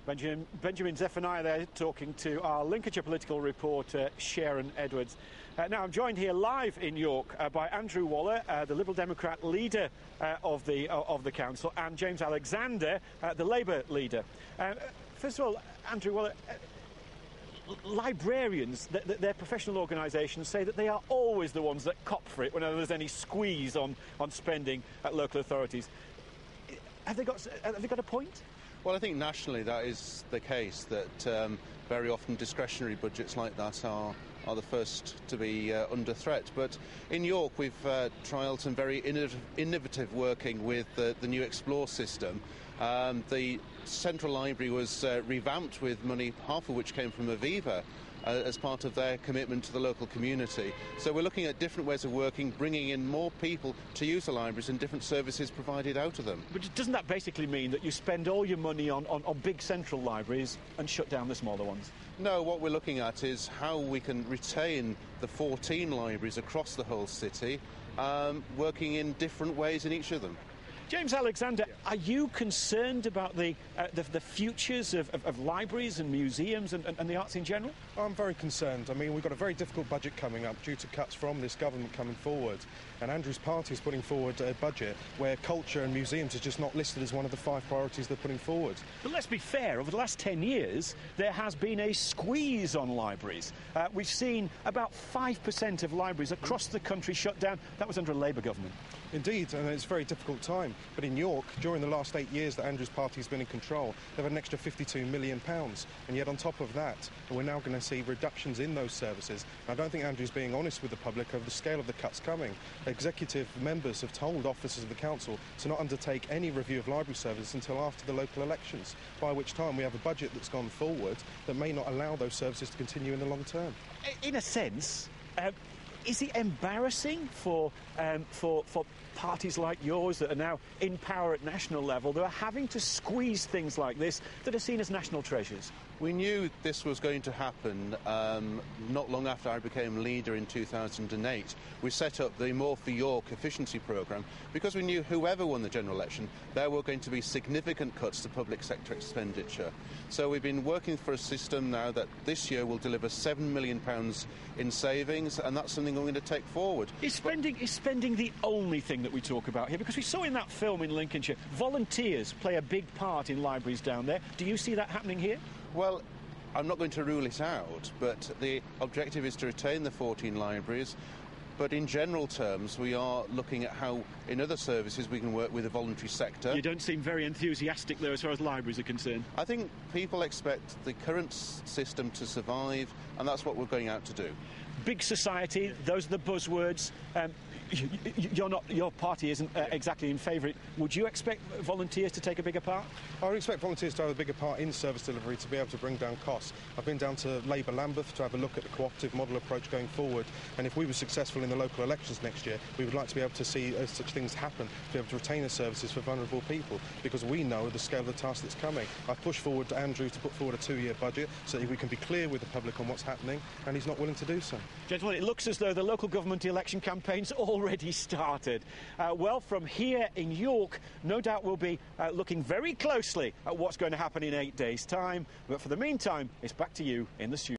Benjamin Zephaniah there talking to our Lincolnshire political reporter Sharon Edwards. Now I'm joined here live in York by Andrew Waller, the Liberal Democrat leader of the council, and James Alexander, the Labour leader. First of all, Andrew Waller, librarians, their professional organisations, say that they are always the ones that cop for it whenever there's any squeeze on spending at local authorities. Have they got a point? Well, I think nationally that is the case, that very often discretionary budgets like that are the first to be under threat. But in York we've trialled some very innovative working with the new Explore system. The Central Library was revamped with money, half of which came from Aviva, as part of their commitment to the local community. So we're looking at different ways of working, bringing in more people to use the libraries and different services provided out of them. But doesn't that basically mean that you spend all your money on big central libraries and shut down the smaller ones? No, what we're looking at is how we can retain the 14 libraries across the whole city, working in different ways in each of them. James Alexander, are you concerned about the futures of libraries and museums and the arts in general? I'm very concerned. I mean, we've got a very difficult budget coming up due to cuts from this government coming forward. And Andrew's party is putting forward a budget where culture and museums is just not listed as one of the 5 priorities they're putting forward. But let's be fair, over the last 10 years, there has been a squeeze on libraries. We've seen about 5% of libraries across the country shut down. That was under a Labour government. Indeed, and it's a very difficult time. But in York, during the last 8 years that Andrew's party has been in control, they've had an extra £52 million. And yet on top of that, we're now going to see reductions in those services. And I don't think Andrew's being honest with the public over the scale of the cuts coming. Executive members have told officers of the council to not undertake any review of library services until after the local elections, by which time we have a budget that's gone forward that may not allow those services to continue in the long term. In a sense, is it embarrassing for parties like yours that are now in power at national level that are having to squeeze things like this that are seen as national treasures? We knew this was going to happen not long after I became leader in 2008. We set up the More for York efficiency programme because we knew whoever won the general election, there were going to be significant cuts to public sector expenditure. So we've been working for a system now that this year will deliver £7 million in savings, and that's something we're going to take forward. Is spending the only thing that we talk about here? Because we saw in that film in Lincolnshire, volunteers play a big part in libraries down there. Do you see that happening here? Well, I'm not going to rule it out, but the objective is to retain the 14 libraries. But in general terms, we are looking at how, in other services, we can work with the voluntary sector. You don't seem very enthusiastic, though, as far as libraries are concerned. I think people expect the current system to survive, and that's what we're going out to do. Big society, those are the buzzwords. Your party isn't exactly in favour. Would you expect volunteers to take a bigger part? I would expect volunteers to have a bigger part in service delivery to be able to bring down costs. I've been down to Labour Lambeth to have a look at the cooperative model approach going forward, and if we were successful in the local elections next year, we would like to be able to see such things happen, to be able to retain the services for vulnerable people, because we know the scale of the task that's coming. I've pushed forward to Andrew to put forward a 2-year budget so that we can be clear with the public on what's happening, and he's not willing to do so. Gentlemen, it looks as though the local government election campaign's already started. Well, from here in York, no doubt we'll be looking very closely at what's going to happen in 8 days' time. But for the meantime, it's back to you in the studio.